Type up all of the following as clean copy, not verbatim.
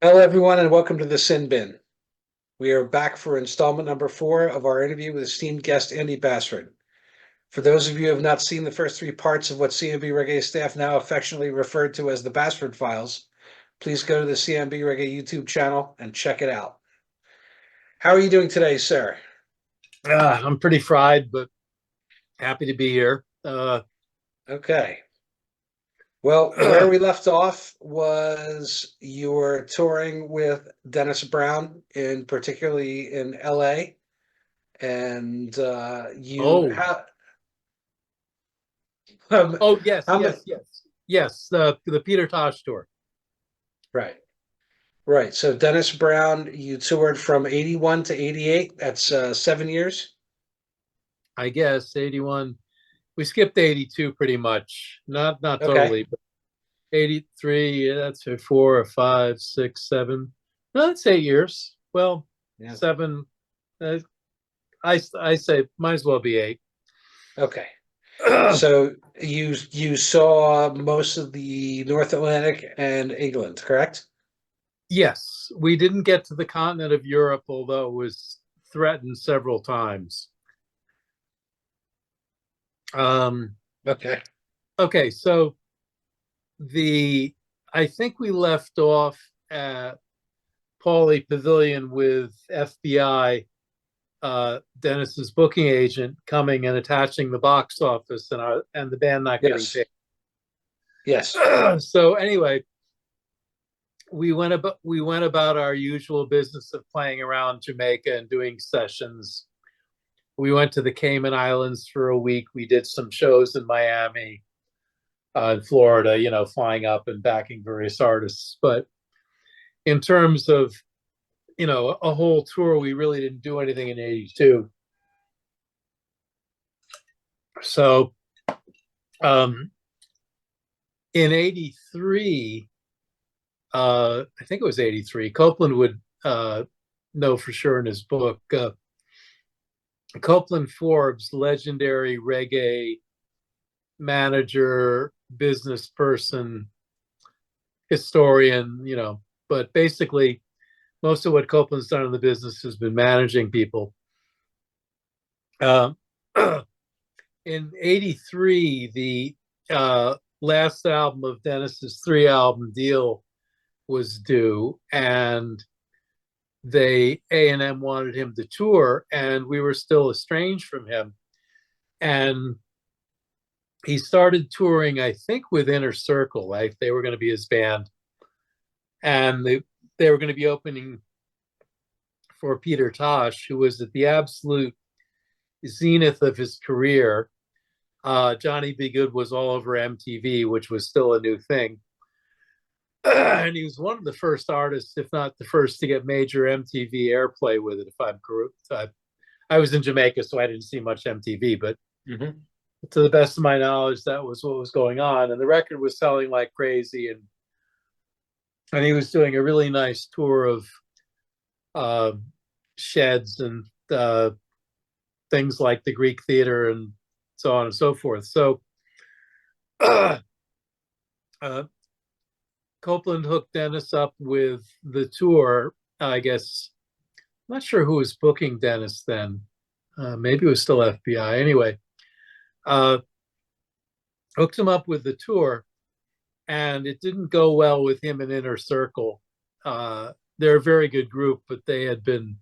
Hello, everyone, and welcome to the Sin Bin. We are back for installment number 4 of our interview with esteemed guest Andy Bassford. For those of you who have not seen the first 3 parts of what CMB Reggae staff now affectionately referred to as the Bassford Files, please go to the CMB Reggae YouTube channel and check it out. How are you doing today, sir? I'm pretty fried, but happy to be here. Okay. Well, where we left off was you were touring with Dennis Brown, particularly in LA, and you oh, how um, oh, yes, how many? yes, yes, yes. The Peter Tosh tour. Right, right. So Dennis Brown, you toured from 81 to 88. That's 7 years. I guess 81. We skipped 82 pretty much. Not Okay. totally, but 83. Yeah, that's 4 or 5, 6, 7. No, that's 8 years. Well, Yeah. 7. Uh, I say might as well be 8. Okay. So you saw most of the North Atlantic and England, correct? Yes, we didn't get to the continent of Europe, although it was threatened several times. Um, Okay. okay, so the I think we left off at Paulie Pavilion with FBI, Dennis's booking agent, coming and attaching the box office and the band not getting Yes. paid. Yes. So anyway, we went about our usual business of playing around Jamaica and doing sessions. We went to the Cayman Islands for a week. We did some shows in Miami, in Florida, flying up and backing various artists. But in terms of a whole tour, we really didn't do anything in 82. So um, in 83, I think it was 83, Copeland would know for sure in his book. Copeland Forbes, legendary reggae manager, business person, historian, but basically most of what Copeland's done in the business has been managing people. Uh, in 83, the last album of Dennis's 3 album deal was due, and A&M wanted him to tour, and we were still estranged from him. And he started touring, I think, with Inner Circle. Like they were going to be his band, and they were going to be opening for Peter Tosh, who was at the absolute zenith of his career. Johnny B. Good was all over MTV, which was still a new thing. And he was one of the first artists, if not the first, to get major MTV airplay with it. If I'm correct, I was in Jamaica, so I didn't see much MTV, but Mm-hmm. to the best of my knowledge, that was what was going on. And the record was selling like crazy, and he was doing a really nice tour of uh, sheds and things like the Greek Theater and so on and so forth. So uh, Copeland hooked Dennis up with the tour. I guess I'm not sure who was booking Dennis then. Maybe it was still FBI. Anyway, uh, hooked him up with the tour, and it didn't go well with him and Inner Circle. They're a very good group, but they had been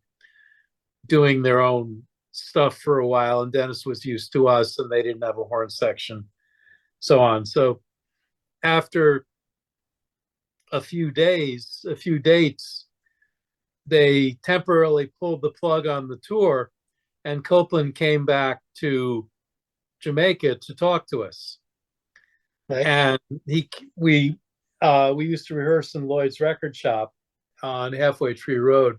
doing their own stuff for a while, and Dennis was used to us, and they didn't have a horn section, so on. So after a few dates, they temporarily pulled the plug on the tour, and Copeland came back to Jamaica to talk to us. Right. And we used to rehearse in Lloyd's record shop on Halfway Tree Road.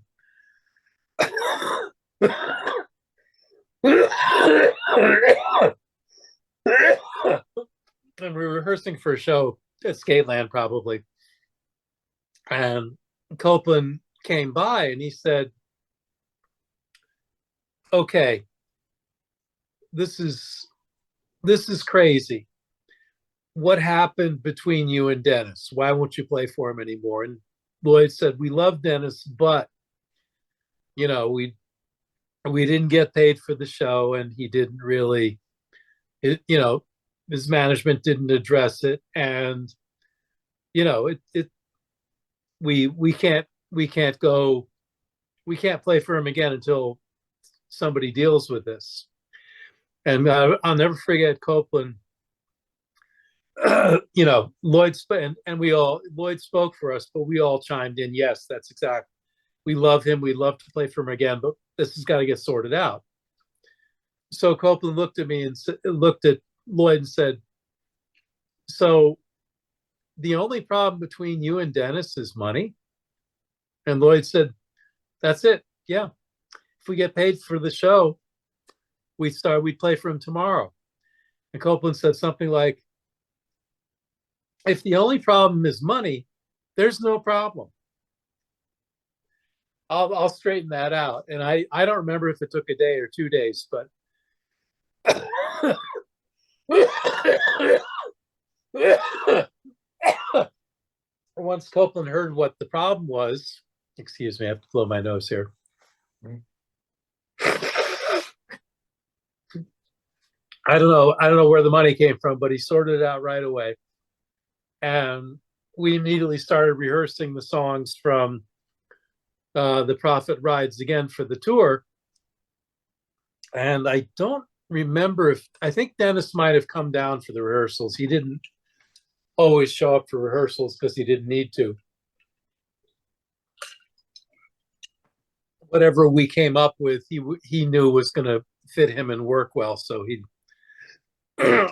And we were rehearsing for a show at Skateland probably. And Copeland came by and he said, "Okay, this is crazy. What happened between you and Dennis? Why won't you play for him anymore?" And Lloyd said, we love Dennis, but you know, we didn't get paid for the show, and he didn't really, you know, his management didn't address it, and you know, it we can't go, we can't play for him again until somebody deals with this. And I'll never forget Copeland. You know, and we all, Lloyd spoke for us, but we all chimed in. Yes, that's exact. We love him. We'd love to play for him again, but this has got to get sorted out. So Copeland looked at me and looked at Lloyd and said, "So the only problem between you and Dennis is money?" And Lloyd said, "That's it. Yeah. If we get paid for the show, we'd play for him tomorrow." And Copeland said something like, "If the only problem is money, there's no problem. I'll straighten that out." And I don't remember if it took a day or 2 days, but once Copeland heard what the problem was, excuse me, I have to blow my nose here. I don't know where the money came from, but he sorted it out right away. And we immediately started rehearsing the songs from The Prophet Rides Again for the tour. And I don't remember if, I think Dennis might have come down for the rehearsals. He didn't always show up for rehearsals because he didn't need to. Whatever we came up with, he knew was going to fit him and work well. So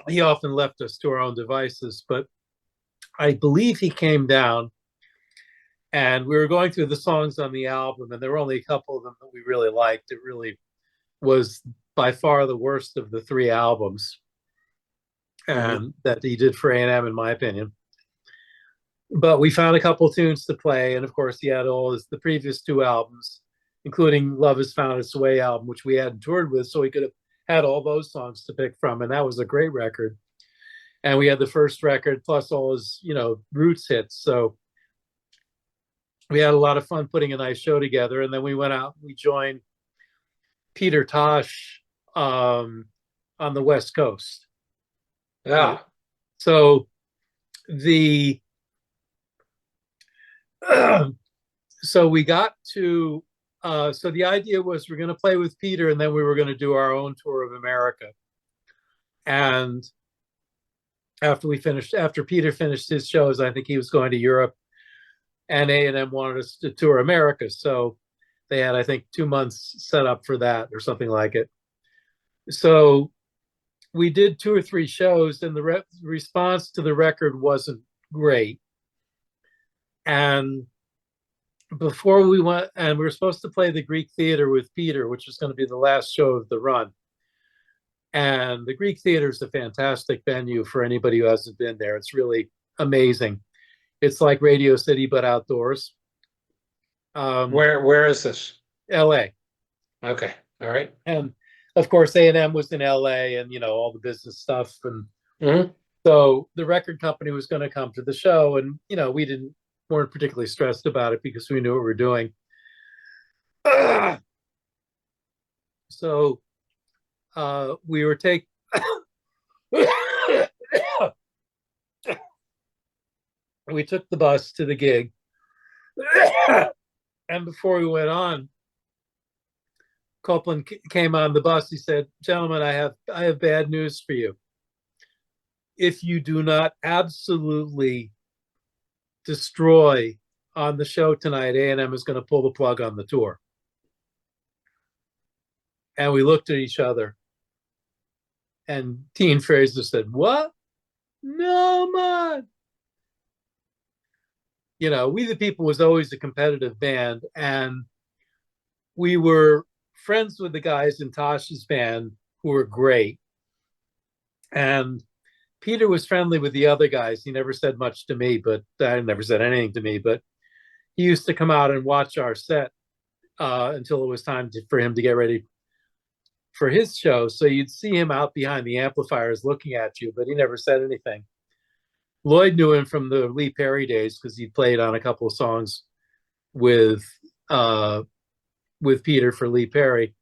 he often left us to our own devices. But I believe he came down, and we were going through the songs on the album, and there were only a couple of them that we really liked. It really was by far the worst of the 3 albums, and that he did for A&M, in my opinion. But we found a couple of tunes to play, and of course he had the previous 2 albums, including Love Has Found Its Way album, which we hadn't toured with, so he could have had all those songs to pick from, and that was a great record. And we had the first record plus all his, you know, roots hits. So we had a lot of fun putting a nice show together. And then we went out, we joined Peter Tosh on the West Coast. Yeah. So so we got to, so the idea was we're going to play with Peter, and then we were going to do our own tour of America. And after Peter finished his shows, I think he was going to Europe, and A&M wanted us to tour America. So they had, I think, 2 months set up for that or something like it. So we did 2 or 3 shows, and the response to the record wasn't great. And before we went, and we were supposed to play the Greek Theater with Peter, which was going to be the last show of the run. And the Greek Theater is a fantastic venue for anybody who hasn't been there. It's really amazing. It's like Radio City, but outdoors. Where is this? LA. Okay. All right. And of course, A&M was in LA, and, you know, all the business stuff. And so the record company was going to come to the show, and, you know, we weren't particularly stressed about it because we knew what we were doing. So we were we took the bus to the gig. And before we went on, Copeland came on the bus. He said, "Gentlemen, I have bad news for you. If you do not absolutely destroy on the show tonight, A&M is going to pull the plug on the tour." And we looked at each other, and Dean Fraser said, "What? No, man." You know, We the People was always a competitive band, and we were friends with the guys in Tosh's band who were great. And Peter was friendly with the other guys. He never said much to me, but I never said anything to me, but he used to come out and watch our set until it was time for him to get ready for his show. So you'd see him out behind the amplifiers looking at you, but he never said anything. Lloyd knew him from the Lee Perry days because he played on a couple of songs with uh, with Peter for Lee Perry,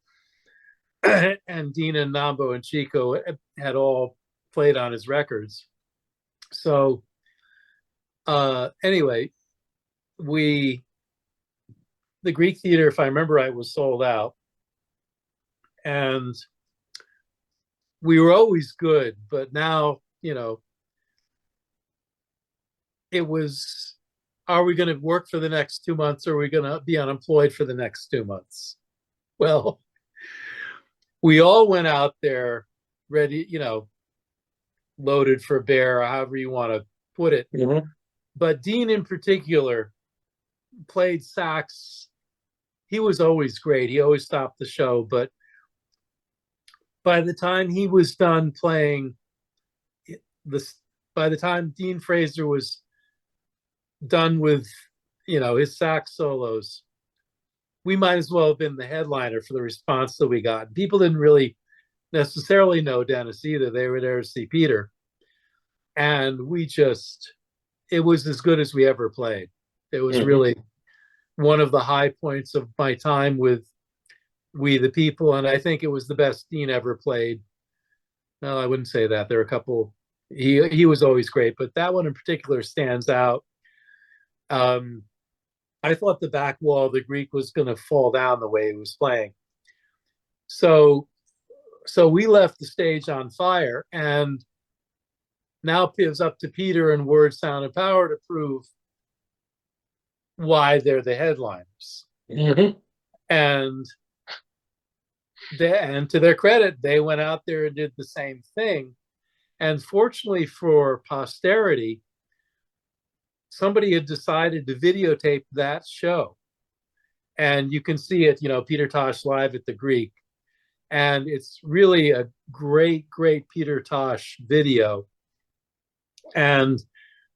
and Dean and Nambo and Chico had all played on his records. So anyway, the Greek Theater, if I remember right, was sold out, and we were always good, but now, it was, are we going to work for the next 2 months, or are we going to be unemployed for the next 2 months? Well, we all went out there ready, loaded for bear, however you want to put it. Mm-hmm. But Dean in particular played sax. He was always great. He always stopped the show. But by the time he was done playing this, by the time Dean Fraser was done with, his sax solos, we might as well have been the headliner for the response that we got. People didn't really necessarily know Dennis either. They were there to see Peter. And it was as good as we ever played. It was really one of the high points of my time with We the People. And I think it was the best Dean ever played. No, I wouldn't say that. There are a couple, he was always great, but that one in particular stands out. I thought the back wall of the Greek was going to fall down the way he was playing. So we left the stage on fire, and now it was up to Peter and Word, Sound, and Power to prove why they're the headliners. Mm-hmm. And to their credit, they went out there and did the same thing. And fortunately for posterity, somebody had decided to videotape that show. And you can see it, Peter Tosh live at the Greek. And it's really a great, great Peter Tosh video. And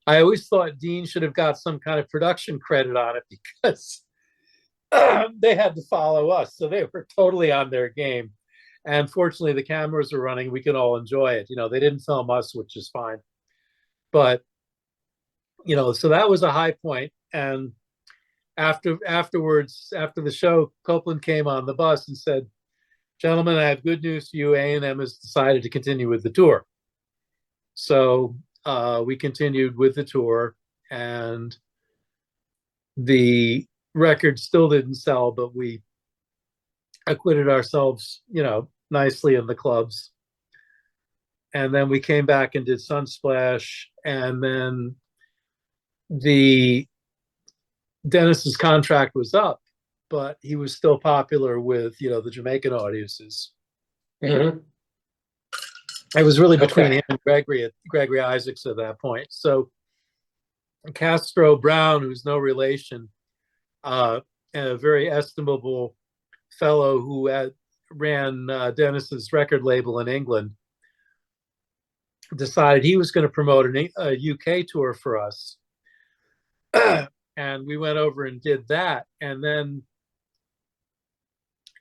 I always thought Dean should have got some kind of production credit on it, because they had to follow us. So they were totally on their game. And fortunately, the cameras were running. We could all enjoy it. They didn't film us, which is fine. But, so that was a high point. And afterwards, after the show, Copeland came on the bus and said, "Gentlemen, I have good news for you. A&M has decided to continue with the tour." So we continued with the tour, and the record still didn't sell, but we acquitted ourselves, nicely in the clubs. And then we came back and did Sunsplash, and then Dennis's contract was up, but he was still popular with, the Jamaican audiences. Mm-hmm. It was really between him and Gregory Isaacs at that point. So Castro Brown, who's no relation, and a very estimable fellow who ran Dennis's record label in England, decided he was going to promote a UK tour for us. And we went over and did that. And then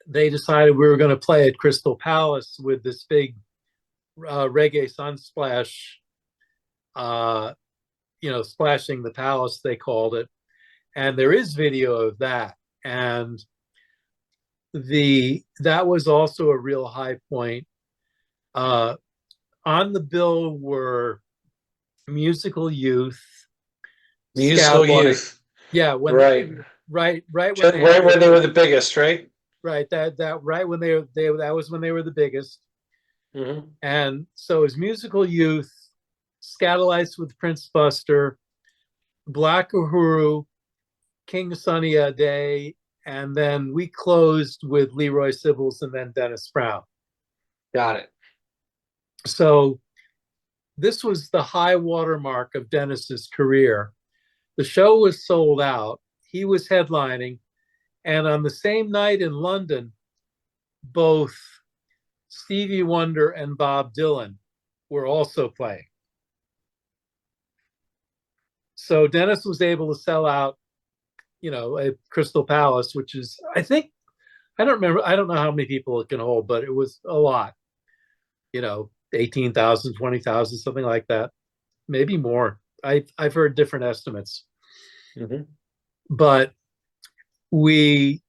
they decided we were going to play at Crystal Palace with this big reggae sunsplash, splashing the palace, they called it. And there is video of that. And that was also a real high point. On the bill were Musical Youth. Musical Youth. Yeah, right when they were the biggest, right? Right, that right when that was when they were the biggest. Mm-hmm. And so it was Musical Youth, Scatolites with Prince Buster, Black Uhuru, King Sunny Ade, and then we closed with Leroy Sibbles and then Dennis Brown. Got it. So this was the high watermark of Dennis's career. The show was sold out. He was headlining. And on the same night in London, both Stevie Wonder and Bob Dylan were also playing. So Dennis was able to sell out, at Crystal Palace, which is, I don't know how many people it can hold, but it was a lot. 18,000, 20,000, something like that. Maybe more. I've heard different estimates. Mm-hmm. But we,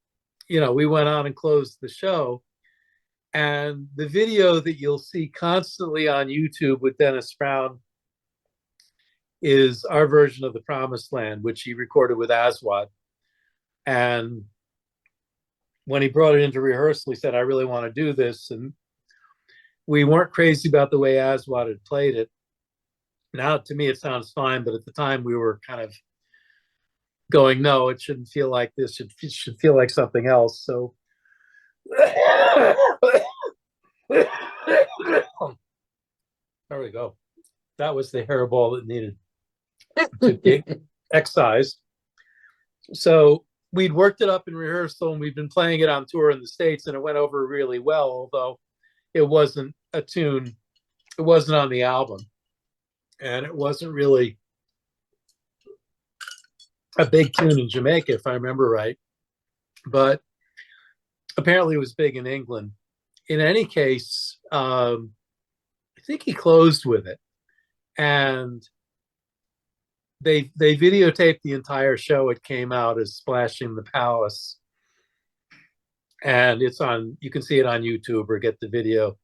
we went on and closed the show. And the video that you'll see constantly on YouTube with Dennis Brown is our version of The Promised Land, which he recorded with Aswad. And when he brought it into rehearsal, he said, I really want to do this. And we weren't crazy about the way Aswad had played it. Now, to me, it sounds fine, but at the time we were kind of going, no, it shouldn't feel like this. It should feel like something else. So there we go. That was the hairball that needed to be excised. So we'd worked it up in rehearsal and we'd been playing it on tour in the States, and it went over really well, although it wasn't a tune. It wasn't on the album. And it wasn't really a big tune in Jamaica, if I remember right. But apparently it was big in England. In any case, I think he closed with it. And they videotaped the entire show. It came out as Splashing the Palace. And it's on, you can see it on YouTube or get the video.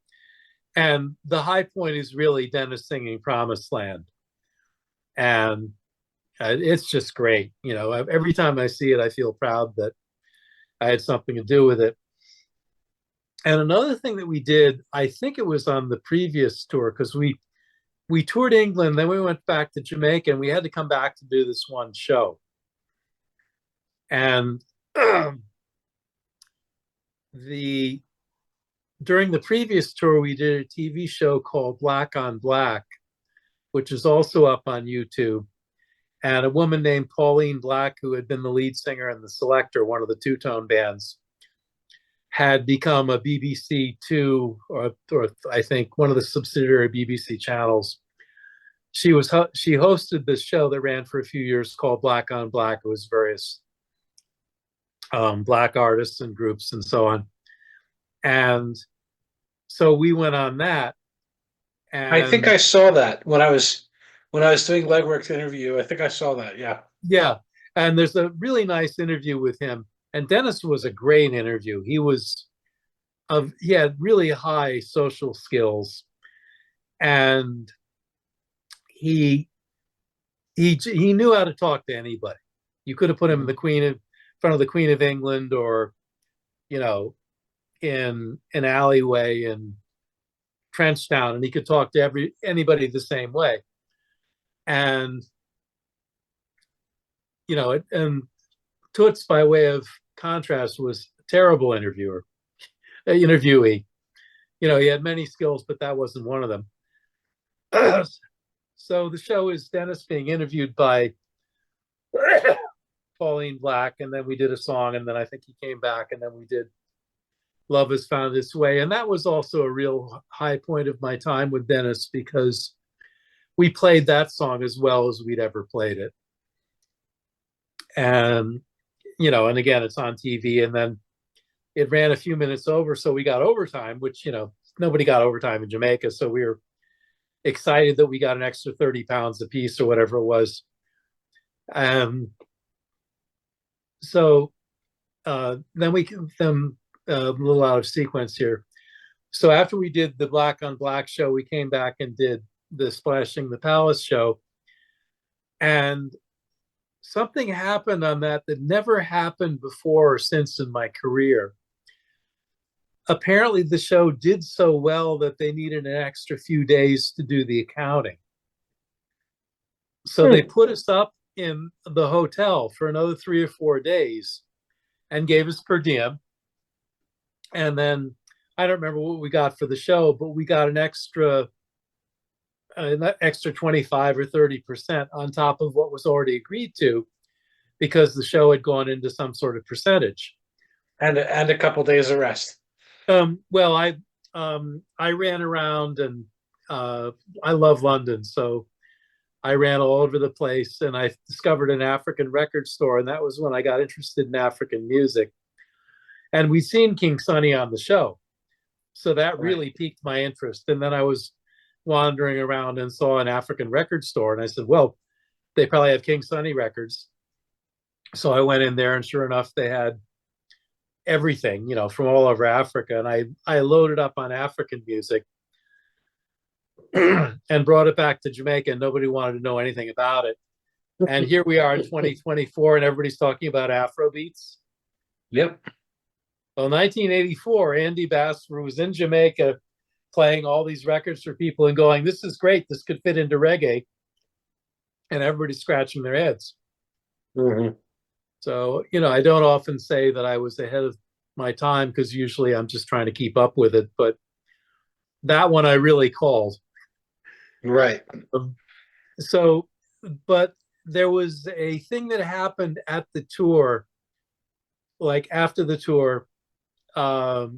And the high point is really Dennis singing Promised Land. And it's just great. Every time I see it, I feel proud that I had something to do with it. And another thing that we did, I think it was on the previous tour, because we toured England, then we went back to Jamaica, and we had to come back to do this one show. And during the previous tour, we did a TV show called Black on Black, which is also up on YouTube. And a woman named Pauline Black, who had been the lead singer in The Selector, one of the two-tone bands, had become a BBC Two, or I think one of the subsidiary BBC channels. She hosted this show that ran for a few years called Black on Black. It was various Black artists and groups and so on. And so we went on that. And I think I saw that when I was doing legwork to interview. I think I saw that. Yeah. Yeah. And there's a really nice interview with him. And Dennis was a great interview. He had really high social skills, and he knew how to talk to anybody. You could have put him in front of the Queen of England, or in an alleyway in Trenchtown, and he could talk to anybody the same way. And and Toots, by way of contrast, was a terrible interviewee. He had many skills, but that wasn't one of them. So the show is Dennis being interviewed by Pauline Black, and then we did a song, and then I think he came back, and then we did Love Has Found Its Way. And that was also a real high point of my time with Dennis, because we played that song as well as we'd ever played it. And, and again, it's on TV, and then it ran a few minutes over. So we got overtime, which, nobody got overtime in Jamaica. So we were excited that we got an extra 30 pounds a piece or whatever it was. So then a little out of sequence here. So after we did the Black on Black show, we came back and did the Splashing the Palace show. And something happened on that never happened before or since in my career. Apparently the show did so well that they needed an extra few days to do the accounting. So they put us up in the hotel for another 3 or 4 days and gave us per diem. And then I don't remember what we got for the show, but we got an extra 25 or 30% on top of what was already agreed to, because the show had gone into some sort of percentage. And a couple days of rest. Well, I ran around, and I love London, so I ran all over the place, and I discovered an African record store, and that was when I got interested in African music. And we'd seen King Sunny on the show, so that really piqued my interest. And then I was wandering around and saw an African record store, and I said, well, they probably have King Sunny records. So I went in there, and sure enough, they had everything, from all over Africa. And I loaded up on African music and brought it back to Jamaica, and nobody wanted to know anything about it. And here we are in 2024, and everybody's talking about Afro beats. Yep. Well, 1984, Andy Bassford was in Jamaica playing all these records for people and going, "This is great. This could fit into reggae." And everybody's scratching their heads. Mm-hmm. So, I don't often say that I was ahead of my time because usually I'm just trying to keep up with it. But that one I really called. Right. So, but there was a thing that happened at the tour, like after the tour, after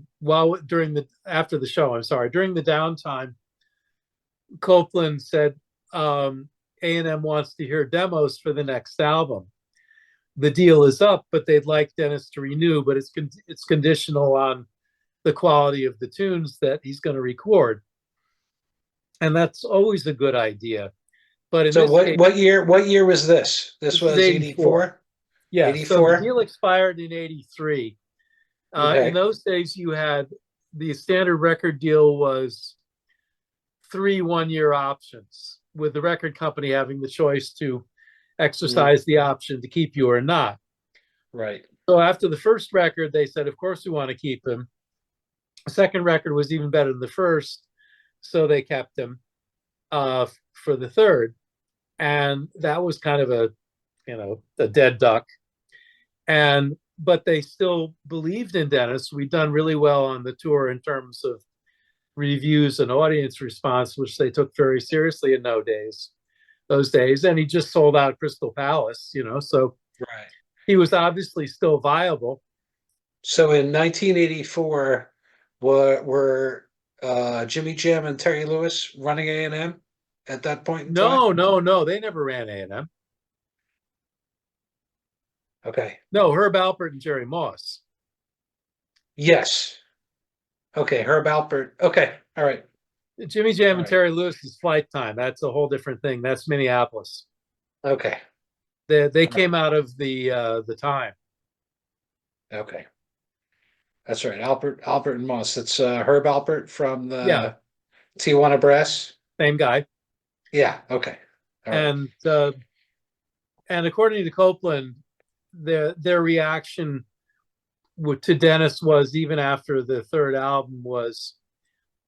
the show, I'm sorry, during the downtime, Copeland said, A&M wants to hear demos for the next album. The deal is up, but they'd like Dennis to renew, but it's conditional on the quality of the tunes that he's going to record. And that's always a good idea. But in So this case, what year was this? This this is was 84. 84? Yeah, so the 84? deal expired in 83. In Okay. those days, you had the standard record deal was 3 1-year options, with the record company having the choice to exercise the option to keep you or not. Right. So after the first record, they said, of course, we want to keep him. The second record was even better than the first, so they kept him for the third. And that was kind of a dead duck. But they still believed in Dennis. We'd done really well on the tour in terms of reviews and audience response, which they took very seriously in those days. And he just sold out Crystal Palace, so Right. he was obviously still viable. So in 1984, were Jimmy Jam and Terry Lewis running A&M at that point in time? No, they never ran A&M. Okay. No, Herb Alpert and Jerry Moss. Yes. Okay, Herb Alpert. Okay, all right. Jimmy Jam All and right. Terry Lewis is Flight Time. That's a whole different thing. That's Minneapolis. Okay. They All right. came out of the time. Okay. That's right. Alpert and Moss. That's Herb Alpert from Yeah, the Tijuana Brass. same guy. Yeah, okay. All right. And according to Copeland, their reaction to Dennis was, even after the third album, was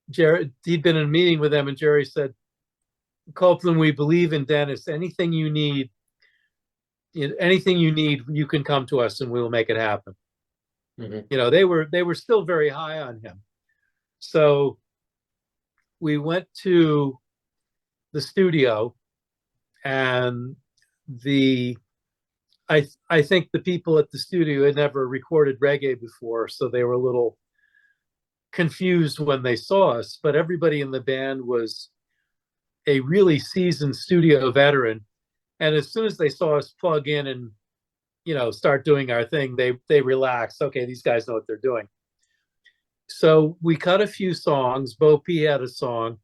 Jerry. He'd been in a meeting with them, and Jerry said, "Copeland, we believe in Dennis. Anything you need, you can come to us, and we will make it happen." Mm-hmm. They were still very high on him. So we went to the studio, and I think the people at the studio had never recorded reggae before, so they were a little confused when they saw us. But everybody in the band was a really seasoned studio veteran, and as soon as they saw us plug in and start doing our thing, they relaxed. Okay, these guys know what they're doing. So we cut a few songs. Bo P had a song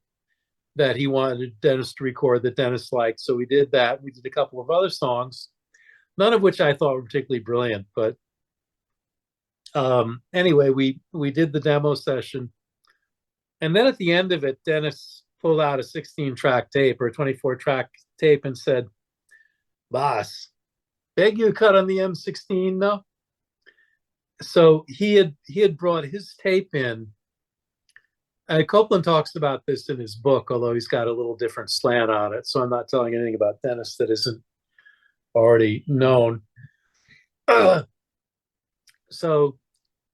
that he wanted Dennis to record that Dennis liked, so we did that. We did a couple of other songs, none of which I thought were particularly brilliant, but anyway, we did the demo session, and then at the end of it, Dennis pulled out a 16-track tape or a 24-track tape and said, "Boss, beg you cut on the M16 though." So he had brought his tape in. Copeland talks about this in his book, although he's got a little different slant on it. So I'm not telling anything about Dennis that isn't already known. So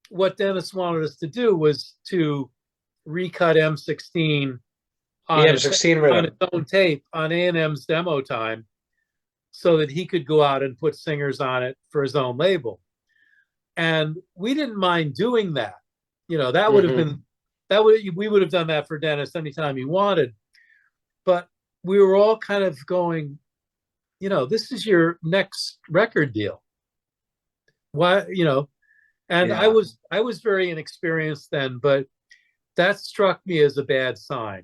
what Dennis wanted us to do was to recut M16 The on M16 on rhythm. its own tape on A&M's demo time, so that he could go out and put singers on it for his own label. And we didn't mind doing that. That would have been we would have done that for Dennis anytime he wanted. But we were all kind of going, this is your next record deal. Why, and Yeah. I was very inexperienced then, but that struck me as a bad sign.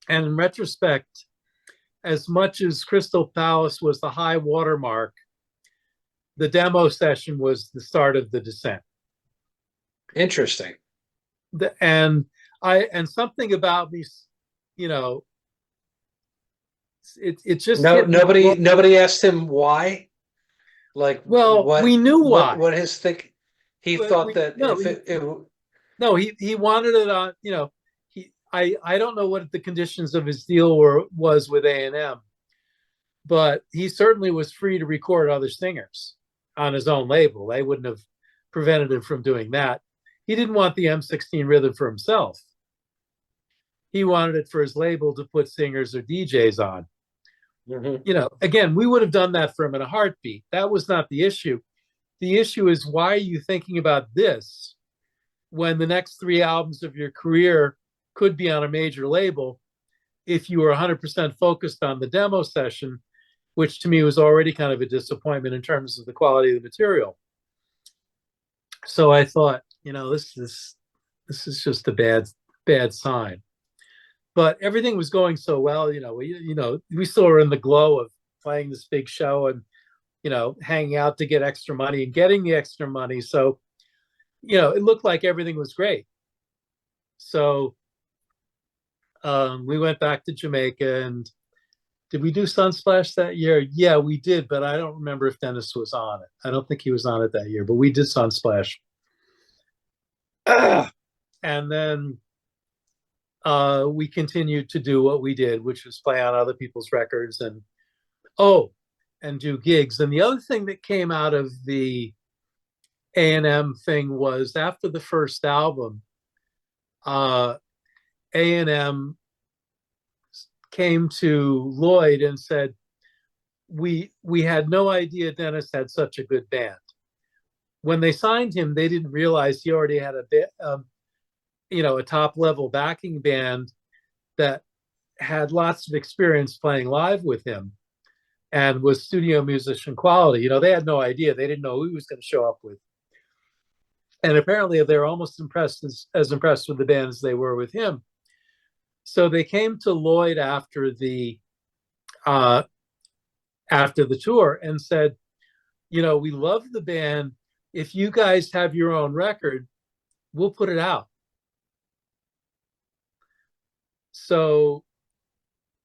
And in retrospect, as much as Crystal Palace was the high watermark, the demo session was the start of the descent. Interesting. And something about me, you know, it just No, hit me. nobody asked him why. Like Well, we knew why. what his think. He But thought that no, if it no, he wanted it on. I don't know what the conditions of his deal was with A&M, but he certainly was free to record other singers on his own label. They wouldn't have prevented him from doing that. He didn't want the M16 rhythm for himself. He wanted it for his label to put singers or DJs on. Again, we would have done that for him in a heartbeat. That was not the issue. The issue is, why are you thinking about this when the next 3 albums of your career could be on a major label if you were 100% focused on the demo session, which to me was already kind of a disappointment in terms of the quality of the material. So I thought, this is just a bad sign. But everything was going so well, we still were in the glow of playing this big show and, hanging out to get extra money and getting the extra money. So, it looked like everything was great. So we went back to Jamaica, and did we do Sunsplash that year? Yeah, we did, but I don't remember if Dennis was on it. I don't think he was on it that year, but we did Sunsplash. And then we continued to do what we did, which was play on other people's records and do gigs. And the other thing that came out of the A&M thing was, after the first album, A&M came to Lloyd and said, we had no idea Dennis had such a good band. When they signed him, they didn't realize he already had a top level backing band that had lots of experience playing live with him and was studio musician quality. They had no idea. They didn't know who he was going to show up with. And apparently they were almost as impressed with the band as they were with him. So they came to Lloyd after the tour and said, we love the band. If you guys have your own record, we'll put it out. So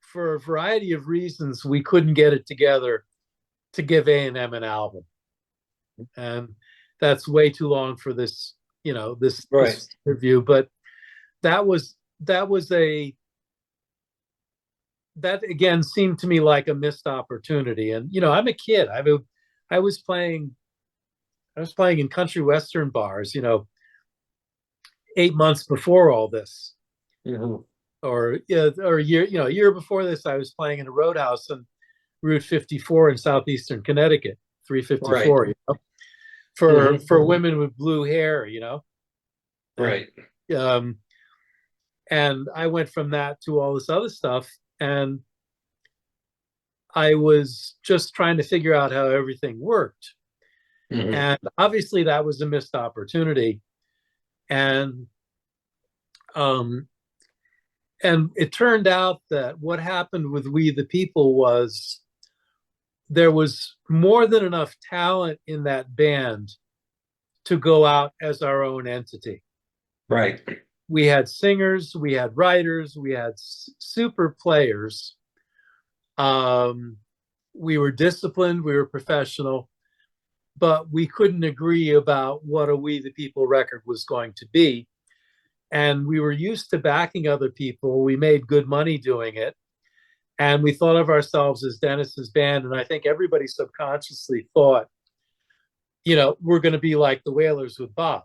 for a variety of reasons, we couldn't get it together to give A&M an album. And that's way too long for this, this review. But that again seemed to me like a missed opportunity. And, I'm a kid. I was playing in country western bars, 8 months before all this. Mm-hmm. Or a year before this, I was playing in a roadhouse on Route 54 in southeastern Connecticut, 354, for women with blue hair, Right. And I went from that to all this other stuff, and I was just trying to figure out how everything worked. Mm-hmm. And obviously that was a missed opportunity. And it turned out that what happened with We the People was there was more than enough talent in that band to go out as our own entity. Right. We had singers, we had writers, we had super players. We were disciplined, we were professional, but we couldn't agree about what a We the People record was going to be. And we were used to backing other people. We made good money doing it. And we thought of ourselves as Dennis's band. And I think everybody subconsciously thought, we're going to be like the Wailers with Bob.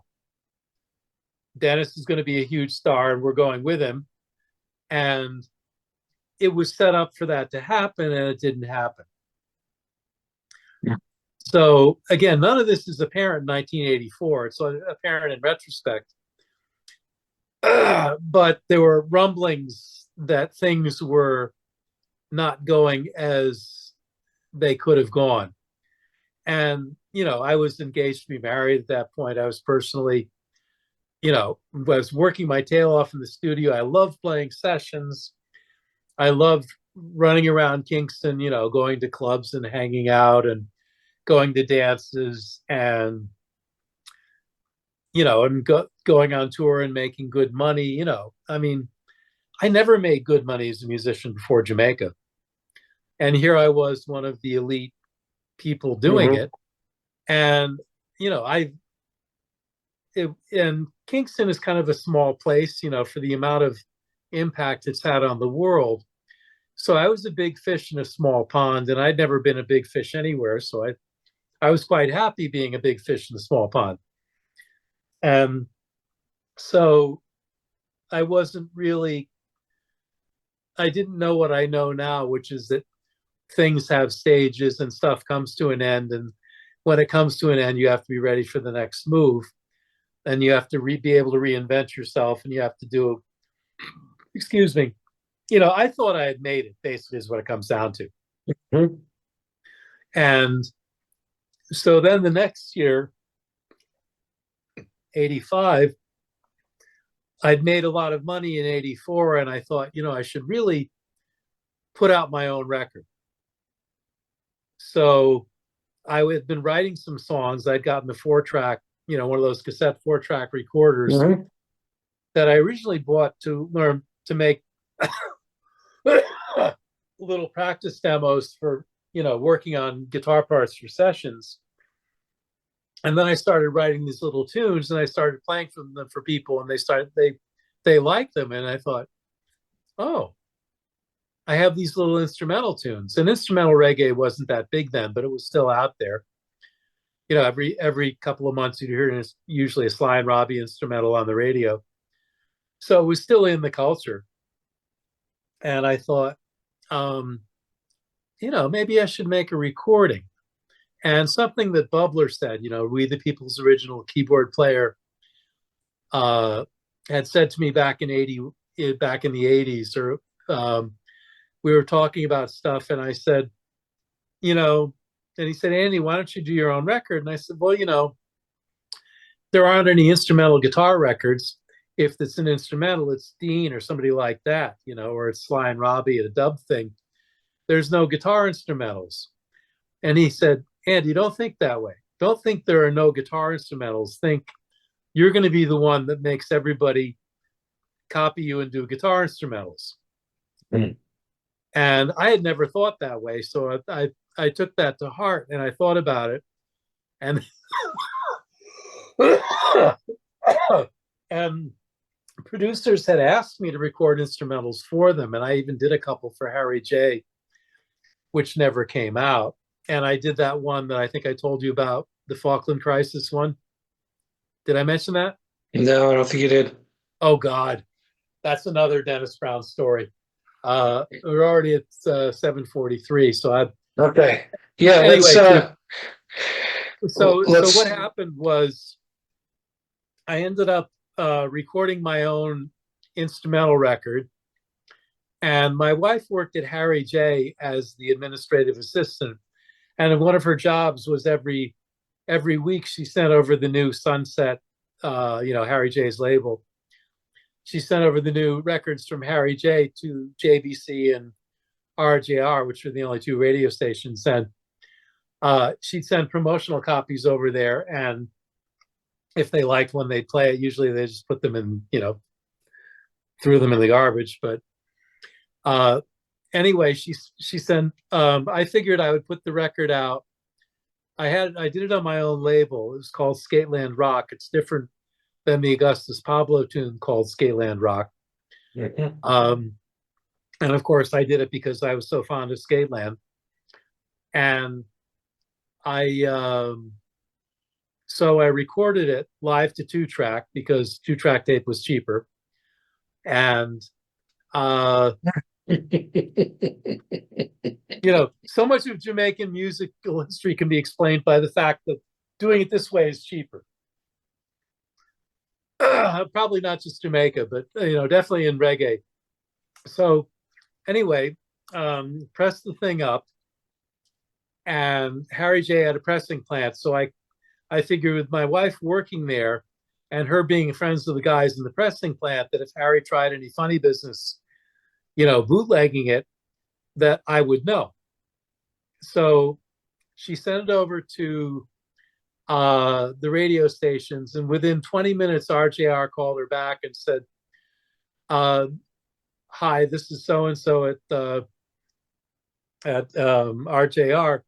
Dennis is going to be a huge star and we're going with him. And it was set up for that to happen, and it didn't happen. Yeah. So again, none of this is apparent in 1984. It's apparent in retrospect. But there were rumblings that things were not going as they could have gone. And, I was engaged to be married at that point. I was personally, was working my tail off in the studio. I loved playing sessions. I loved running around Kingston, going to clubs and hanging out and going to dances and, and going on tour and making good money. I mean, I never made good money as a musician before Jamaica. And here I was, one of the elite people doing Mhm. it. And, and Kingston is kind of a small place, for the amount of impact it's had on the world. So I was a big fish in a small pond, and I'd never been a big fish anywhere. So I was quite happy being a big fish in a small pond. And so I wasn't really, I didn't know what I know now, which is that things have stages and stuff comes to an end. And when it comes to an end, you have to be ready for the next move. And you have to be able to reinvent yourself, and you have to do, excuse me, I thought I had made it, basically, is what it comes down to. Mhm. And so then the next year, 85, I'd made a lot of money in 84, and I thought, I should really put out my own record. So I had been writing some songs. I'd gotten the 4-track, one of those cassette 4-track recorders Mhm. that I originally bought to learn to make little practice demos for, working on guitar parts for sessions. And then I started writing these little tunes, and I started playing them for people, and they liked them. And I thought, oh, I have these little instrumental tunes. And instrumental reggae wasn't that big then, but it was still out there. Every couple of months you'd hear usually a Sly and Robbie instrumental on the radio. So it was still in the culture. And I thought, um, maybe I should make a recording. And something that Bubbler said, We the People's original keyboard player, had said to me back in the 80s, or we were talking about stuff, and I said, and he said, Andy, why don't you do your own record? And I said, well, there aren't any instrumental guitar records. If it's an instrumental, it's Dean or somebody like that, or it's Sly and Robbie, a dub thing. There's no guitar instrumentals. And he said, Andy, don't think that way. Don't think there are no guitar instrumentals. Think you're going to be the one that makes everybody copy you and do guitar instrumentals. Mhm. And I had never thought that way. So I took that to heart, and I thought about it. And and producers had asked me to record instrumentals for them. And I even did a couple for Harry J, which never came out. And I did that one that I think I told you about, the Falkland Crisis one. Did I mention that? No, I don't think you did. Oh, God. That's another Dennis Brown story. We're already at 7:43. So Okay. Yeah, anyway, so what let's happened was I ended up recording my own instrumental record. And my wife worked at Harry J as the administrative assistant. And one of her jobs was every week she sent over the new Sunset, Harry J's label. She sent over the new records from Harry J to JBC and RJR, which were the only two radio stations. And she'd send promotional copies over there. And if they liked one, they'd play it. Usually they just put them in, threw them in the garbage. But anyway, she sent. I figured I would put the record out. I did it on my own label. It was called Skateland Rock. It's different than the Augustus Pablo tune called Skateland Rock. Mhm. And of course, I did it because I was so fond of Skateland. And so I recorded it live to 2-track because 2-track tape was cheaper. And so much of Jamaican musical history can be explained by the fact that doing it this way is cheaper. Probably not just Jamaica, but definitely in reggae. So anyway, pressed the thing up, and Harry J had a pressing plant. So I figured with my wife working there and her being friends with the guys in the pressing plant, that if Harry tried any funny business, bootlegging it, that I would know. So she sent it over to the radio stations, and within 20 minutes, RJR called her back and said, "Hi, this is so and so at RJR.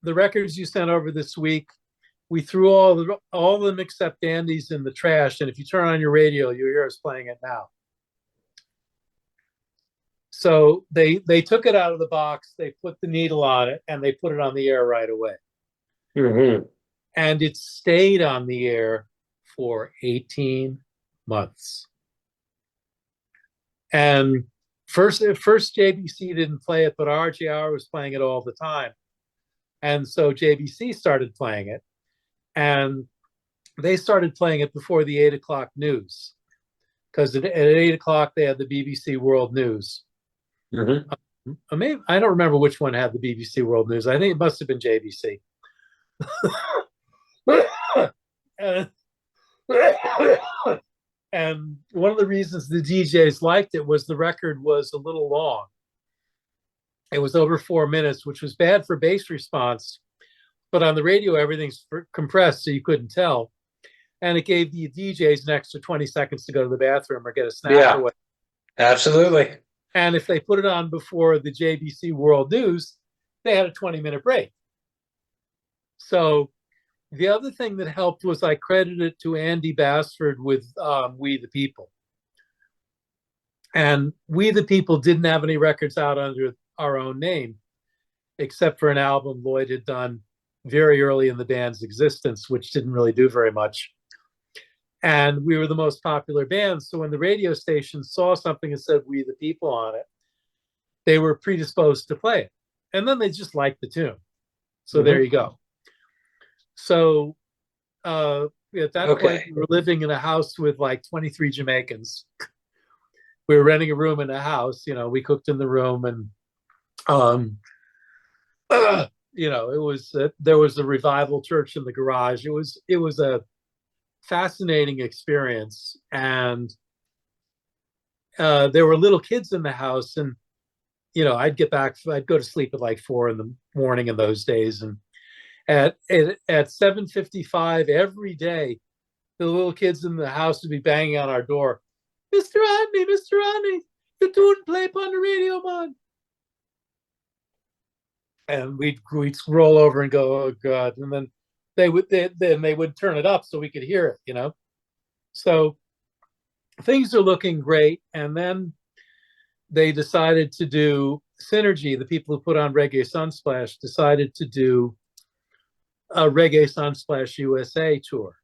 The records you sent over this week, we threw all of them except Andy's in the trash, and if you turn on your radio, you hear us playing it now." So they took it out of the box, they put the needle on it, and they put it on the air right away. Mm-hmm. And it stayed on the air for 18 months. And first JBC didn't play it, but RJR was playing it all the time. And so JBC started playing it. And they started playing it before the 8 o'clock news. Because at 8 o'clock, they had the BBC World News. Mm-hmm. I don't remember which one had the BBC World News. I think it must have been JBC. And one of the reasons the DJs liked it was the record was a little long. It was over 4 minutes, which was bad for bass response. But on the radio, everything's compressed, so you couldn't tell. And it gave the DJs an extra 20 seconds to go to the bathroom or get a snack or whatever. Absolutely. And if they put it on before the JBC World News, they had a 20-minute break. So the other thing that helped was I credited it to Andy Bassford with We the People. And We the People didn't have any records out under our own name, except for an album Lloyd had done very early in the band's existence, which didn't really do very much. And we were the most popular band. So when the radio station saw something and said We the People on it, they were predisposed to play it. And then they just liked the tune. So there you go. So at that point, we were living in a house with like 23 Jamaicans. We were renting a room in a house. You know, we cooked in the room, and you know, it was there was a revival church in the garage. It was a fascinating experience, and there were little kids in the house, and you know, I'd go to sleep at like 4 in the morning in those days, and at 7:55 every day, the little kids in the house would be banging on our door. Mr. Andy, you don't play upon the radio, man. And we'd roll over and go, oh God. And then they would turn it up so we could hear it, you know? So things are looking great. And then they decided to do Synergy. The people who put on Reggae Sunsplash decided to do a Reggae Sunsplash USA tour.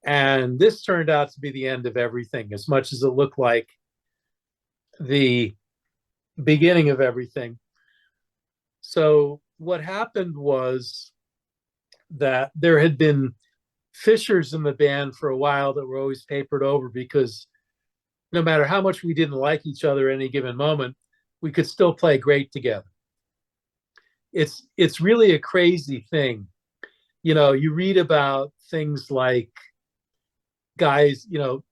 And this turned out to be the end of everything, as much as it looked like the beginning of everything. So what happened was that there had been fissures in the band for a while that were always papered over, because no matter how much we didn't like each other at any given moment, we could still play great together. It's really a crazy thing. You know, you read about things like guys, you know,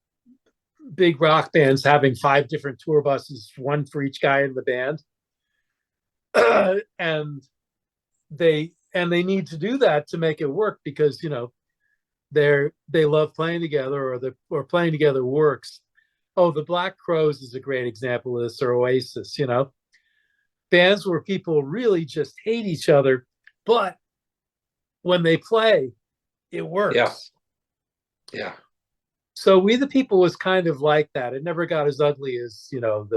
big rock bands having 5 different tour buses, one for each guy in the band. And they need to do that to make it work, because, you know, they love playing together, or playing together works. Oh, the Black Crowes is a great example of this, or Oasis, you know. Bands where people really just hate each other, but when they play, it works. Yeah. So We the People was kind of like that. It never got as ugly as, you know,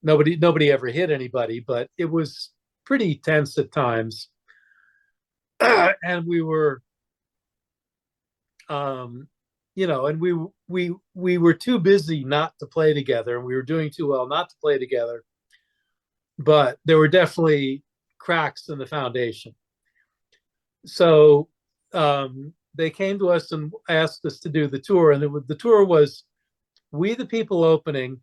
nobody ever hit anybody, but it was pretty tense at times. And we were, you know, and we were too busy not to play together, and we were doing too well not to play together. But there were definitely cracks in the foundation. So they came to us and asked us to do the tour, and the tour was We the People opening,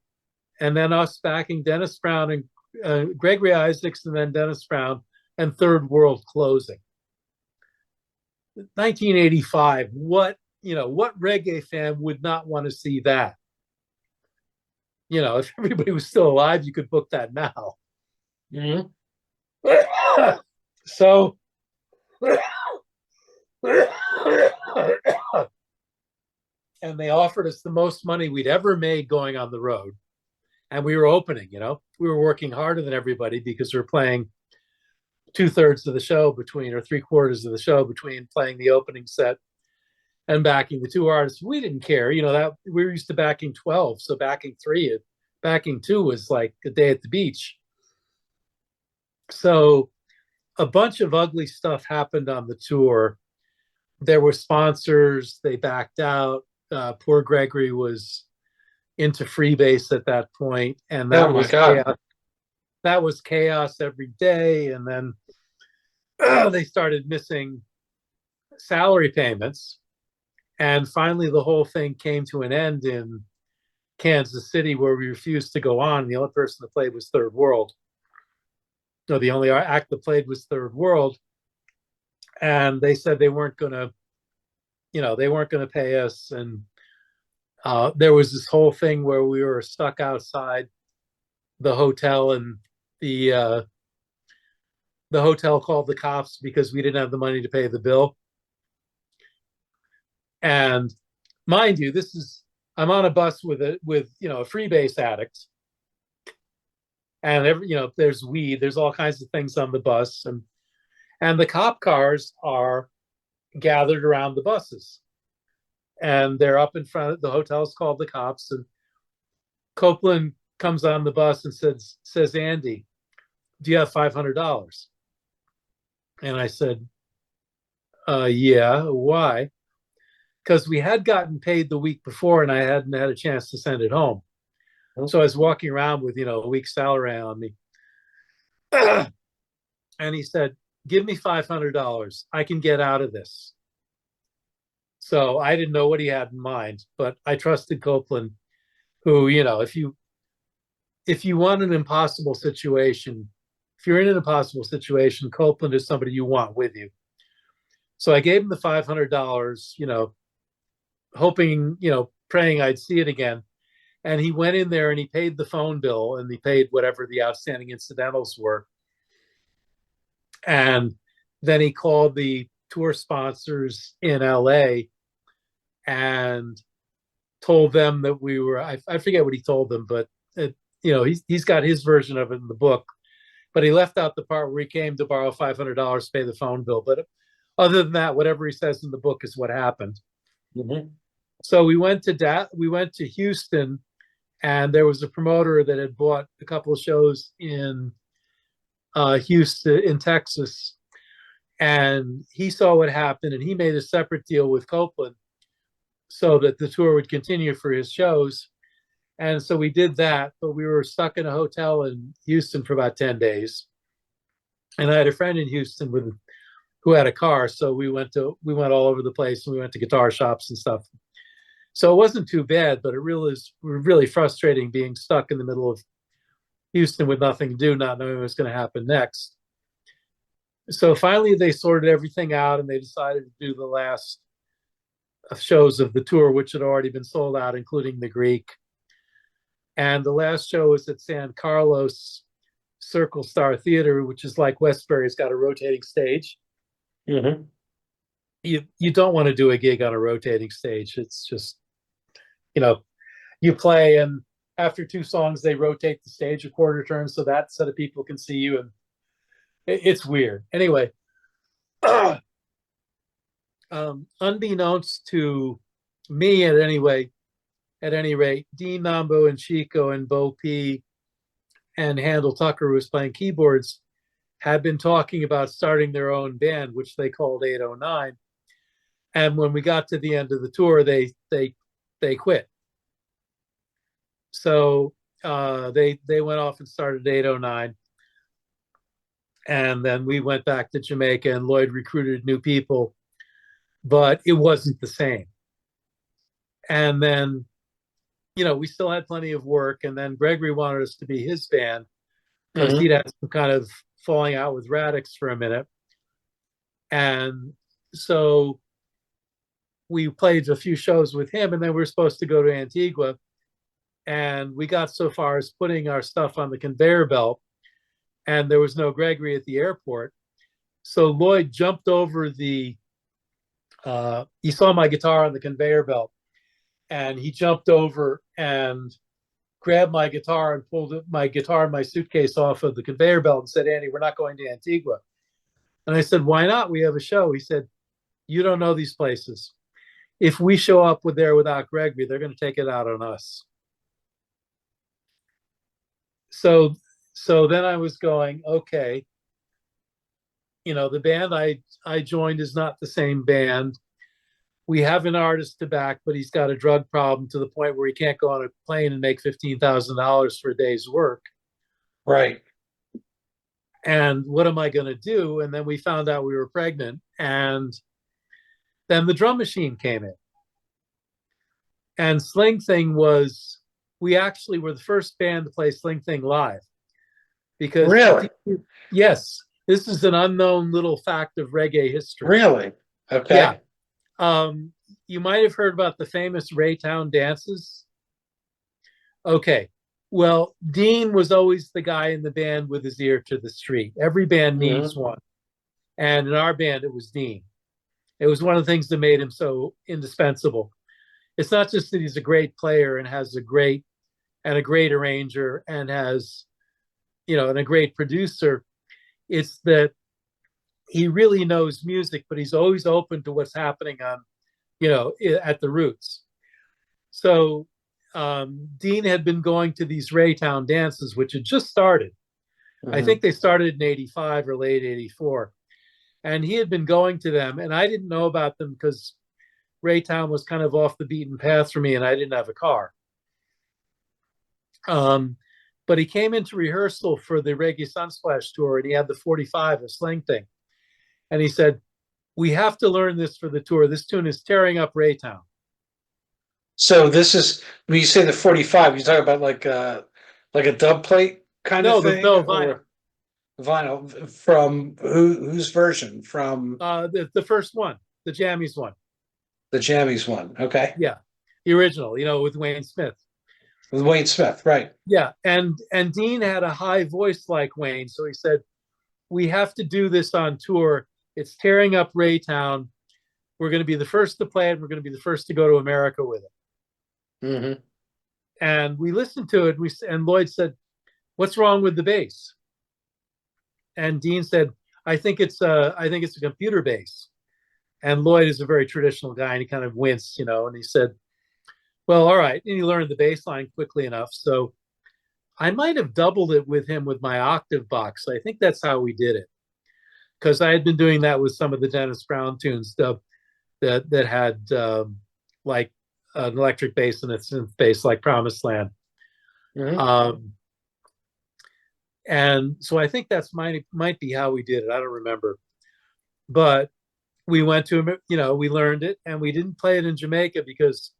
and then us backing Dennis Brown and Gregory Isaacs, and then Dennis Brown, and Third World closing. 1985. What reggae fan would not want to see that? You know, if everybody was still alive, you could book that now. Mm-hmm. So, and they offered us the most money we'd ever made going on the road. And we were opening, we were working harder than everybody because we were playing 2/3 of the show between, or 3/4 of the show between playing the opening set and backing the two artists. We didn't care, that we were used to backing 12. So backing two was like a day at the beach. So a bunch of ugly stuff happened on the tour. There were sponsors, they backed out. Poor Gregory was into freebase at that point, and that was chaos. That was chaos every day. And then they started missing salary payments. And finally, the whole thing came to an end in Kansas City, where we refused to go on. The only person that played was Third World. No, the only act that played was Third World. And they said they weren't going to, pay us. And there was this whole thing where we were stuck outside the hotel, and the hotel called the cops because we didn't have the money to pay the bill. And mind you, I'm on a bus with a freebase addict, and there's weed, there's all kinds of things on the bus, and the cop cars are gathered around the buses, and they're up in front of the hotel's called the cops. And Copeland comes on the bus and says, Andy, do you have $500? And I said, yeah, why? Because we had gotten paid the week before and I hadn't had a chance to send it home. So I was walking around with, a week's salary on me. And he said, give me $500. I can get out of this. So I didn't know what he had in mind, but I trusted Copeland, who, if you want an impossible situation, if you're in an impossible situation, Copeland is somebody you want with you. So I gave him the $500, hoping, praying I'd see it again. And he went in there and he paid the phone bill, and he paid whatever the outstanding incidentals were. And then he called the tour sponsors in LA and told them that we were, I forget what he told them, but he's got his version of it in the book, but he left out the part where he came to borrow $500 to pay the phone bill. But other than that, whatever he says in the book is what happened. Mm-hmm. So we went to Houston, and there was a promoter that had bought a couple of shows in Houston, in Texas, and he saw what happened, and he made a separate deal with Copeland so that the tour would continue for his shows. And so we did that, but we were stuck in a hotel in Houston for about 10 days. And I had a friend in Houston who had a car, so we went all over the place, and we went to guitar shops and stuff. So it wasn't too bad, but it really is really frustrating being stuck in the middle of Houston with nothing to do, not knowing what's going to happen next. So finally they sorted everything out, and they decided to do the last shows of the tour, which had already been sold out, including the Greek. And the last show was at San Carlos Circle Star Theater, which is like Westbury's got a rotating stage. Mm-hmm. You don't want to do a gig on a rotating stage. It's just, you play, and after 2 songs, they rotate the stage a quarter turn so that set of people can see you. And it's weird. Anyway, unbeknownst to me at any rate, Dean Nambo and Chico and Bo P and Handel Tucker, who was playing keyboards, had been talking about starting their own band, which they called 809. And when we got to the end of the tour, they quit. So they went off and started 809. And then we went back to Jamaica, and Lloyd recruited new people, but it wasn't the same. And then, we still had plenty of work. And then Gregory wanted us to be his band because mm-hmm. he'd had some kind of falling out with Radix for a minute. And so we played a few shows with him, and then we were supposed to go to Antigua. And we got so far as putting our stuff on the conveyor belt. and there was no Gregory at the airport. So Lloyd jumped over he saw my guitar on the conveyor belt, and he jumped over and grabbed my guitar and pulled my guitar and my suitcase off of the conveyor belt and said, Andy, we're not going to Antigua. And I said, why not? We have a show. He said, you don't know these places. If we show up there without Gregory, they're going to take it out on us. So then I was going, okay, the band I joined is not the same band. We have an artist to back, but he's got a drug problem to the point where he can't go on a plane and make $15,000 for a day's work. Right. And what am I going to do? And then we found out we were pregnant, and then the drum machine came in. And Sling Thing we actually were the first band to play Sling Thing live. Because really? Yes, this is an unknown little fact of reggae history. Really? Okay. Yeah. You might have heard about the famous Raytown dances. Okay. Well, Dean was always the guy in the band with his ear to the street. Every band needs one. And in our band, it was Dean. It was one of the things that made him so indispensable. It's not just that he's a great player and has a great arranger and has, and a great producer. It's that he really knows music, but he's always open to what's happening on, at the roots. So Dean had been going to these Raytown dances, which had just started. I think they started in 85 or late 84. And he had been going to them, and I didn't know about them because Raytown was kind of off the beaten path for me, and I didn't have a car. But he came into rehearsal for the Reggae Sunsplash tour, and he had the 45, a Sling Thing. And he said, we have to learn this for the tour. This tune is tearing up Raytown. So this is, when you say the 45, you talk about like a dub plate kind of thing? No, vinyl. Vinyl from whose version? From the first one, the Jammies one. The Jammies one. Okay. Yeah, the original. With Wayne Smith. With Wayne Smith, right? Yeah, and Dean had a high voice like Wayne, so he said, "We have to do this on tour. It's tearing up Raytown. We're going to be the first to play it. We're going to be the first to go to America with it." And we listened to it. And Lloyd said, "What's wrong with the bass?" And Dean said, I think it's a computer bass. And Lloyd is a very traditional guy, and he kind of winced, and he said, well, all right. And he learned the bass line quickly enough. So I might have doubled it with him with my octave box. I think that's how we did it. Because I had been doing that with some of the Dennis Brown tunes that had like an electric bass and a synth bass, like Promised Land. And so I think that's might be how we did it. I don't remember. But we went to, we learned it, and we didn't play it in Jamaica because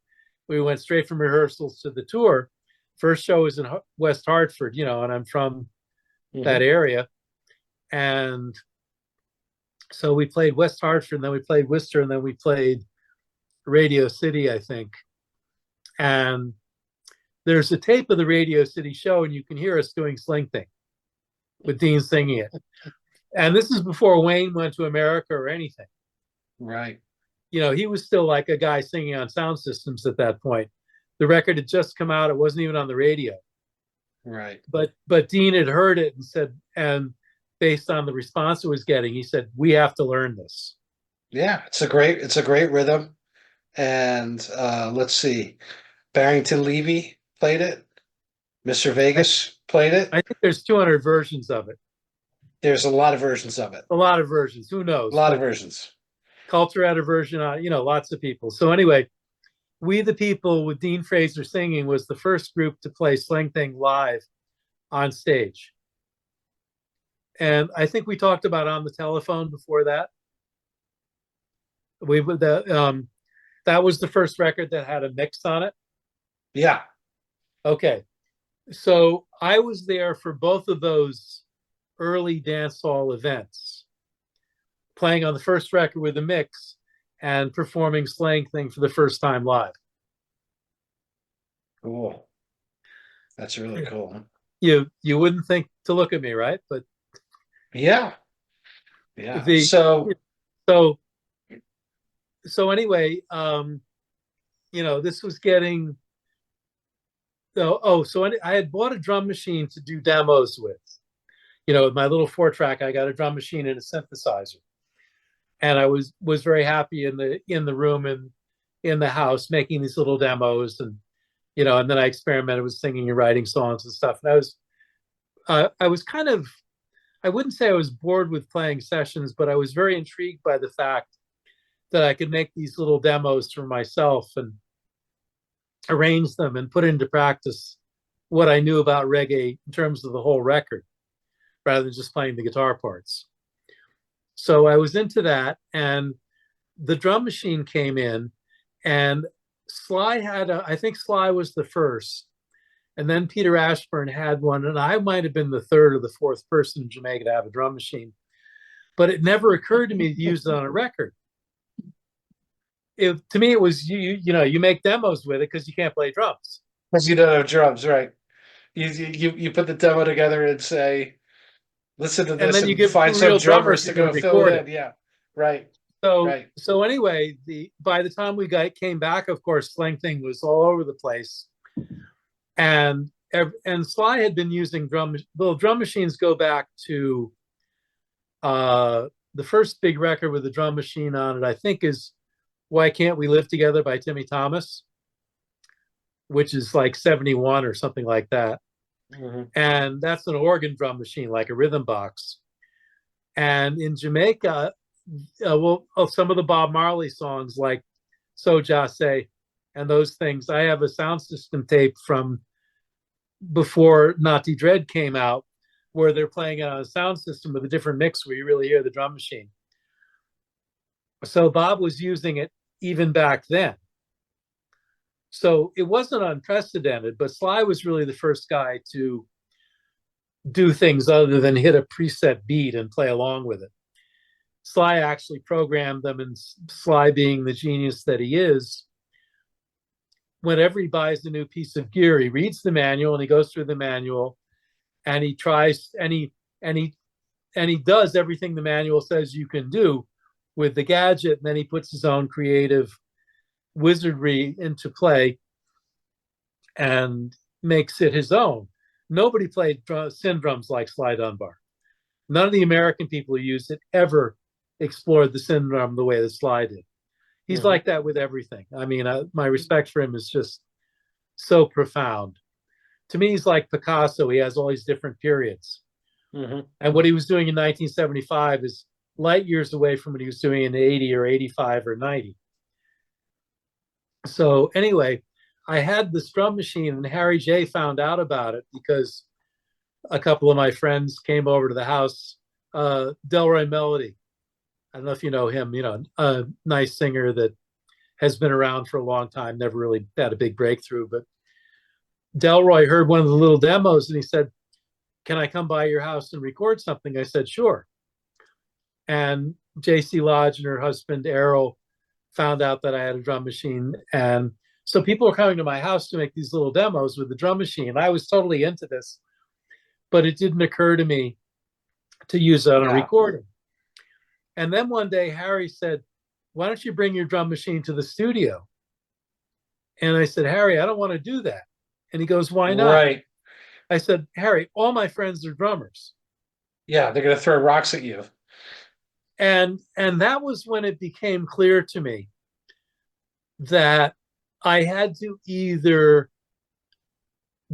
we went straight from rehearsals to the tour. First show was in West Hartford, and I'm from that area. And so we played West Hartford, and then we played Worcester, and then we played Radio City, I think. And there's a tape of the Radio City show, and you can hear us doing Sling Thing with Dean singing it. And this is before Wayne went to America or anything. Right. He was still like a guy singing on sound systems at that point. The record had just come out. It wasn't even on the radio. Right. But Dean had heard it and said, and based on the response it was getting, he said, we have to learn this. Yeah, it's a great rhythm. And let's see. Barrington Levy played it. Mr. Vegas played it. I think there's 200 versions of it. There's a lot of versions of it. A lot of versions. Who knows? A lot of versions. Culture had a version on, lots of people. So anyway, We the People with Dean Fraser singing was the first group to play Sling Thing live on stage. And I think we talked about On the Telephone before that. That was the first record that had a mix on it. Yeah. Okay. So I was there for both of those early dance hall events, playing on the first record with a mix and performing Sling Thing for the first time live. Cool. That's really cool. You wouldn't think to look at me, right? But Yeah. Yeah. The So so so anyway, this was getting I had bought a drum machine to do demos with. With my little 4-track, I got a drum machine and a synthesizer, and I was very happy in the room and in the house making these little demos, and then I experimented with singing and writing songs and stuff. And I was kind of, I wouldn't say I was bored with playing sessions, but I was very intrigued by the fact that I could make these little demos for myself and arrange them and put into practice what I knew about reggae in terms of the whole record, rather than just playing the guitar parts. So I was into that, and the drum machine came in, and I think Sly was the first, and then Peter Ashburn had one, and I might have been the third or the fourth person in Jamaica to have a drum machine. But it never occurred to me to use it on a record. To me, it was you make demos with it because you can't play drums. because you don't have drums, right? You put the demo together and say, listen to And this, then you and give it to find a some real drummer drummers if to you're going go to fill record it it. in. Yeah. Right. So Right. so anyway, by the time we came back, of course, Sling Thing was all over the place, and Sly had been using drum machines go back to the first big record with a drum machine on it, I think, is Why Can't We Live Together by Timmy Thomas, which is like 71 or something like that. Mm-hmm. And that's an organ drum machine, like a rhythm box. And in Jamaica, some of the Bob Marley songs like So Just Say and those things, I have a sound system tape from before Naughty Dread came out where they're playing it on a sound system with a different mix where you really hear the drum machine. So Bob was using it even back then. So it wasn't unprecedented, but Sly was really the first guy to do things other than hit a preset beat and play along with it. Sly actually programmed them, and Sly, being the genius that he is, whenever he buys a new piece of gear, he reads the manual and he goes through the manual and he tries and he does everything the manual says you can do with the gadget, and then he puts his own creative wizardry into play and makes it his own. Nobody played sin drums like Sly Dunbar. None of the American people who used it ever explored the sin drum the way that Sly did. He's like that with everything. I mean, my respect for him is just so profound. To me, he's like Picasso. He has all these different periods. Mm-hmm. And what he was doing in 1975 is light years away from what he was doing in 80 or 85 or 90. So anyway, I had this drum machine, and Harry J found out about it because a couple of my friends came over to the house. Delroy Melody, I don't know if you know him, a nice singer that has been around for a long time, never really had a big breakthrough. But Delroy heard one of the little demos and he said, "Can I come by your house and record something?" I said, "Sure." And JC Lodge and her husband, Errol, found out that I had a drum machine. And so people were coming to my house to make these little demos with the drum machine. I was totally into this, but it didn't occur to me to use it on a recording. And then one day, Harry said, "Why don't you bring your drum machine to the studio?" And I said, "Harry, I don't want to do that." And he goes, "Why not?" Right. I said, "Harry, all my friends are drummers." Yeah, they're going to throw rocks at you. And that was when it became clear to me that I had to either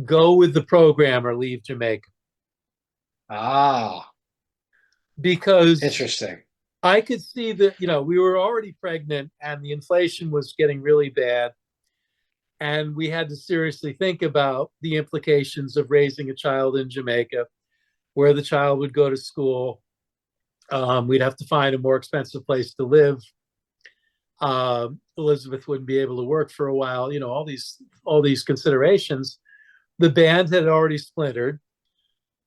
go with the program or leave Jamaica. Ah, Because interesting. I could see that, we were already pregnant and the inflation was getting really bad. And we had to seriously think about the implications of raising a child in Jamaica, where the child would go to school. We'd have to find a more expensive place to live. Elizabeth wouldn't be able to work for a while. All these considerations. The band had already splintered.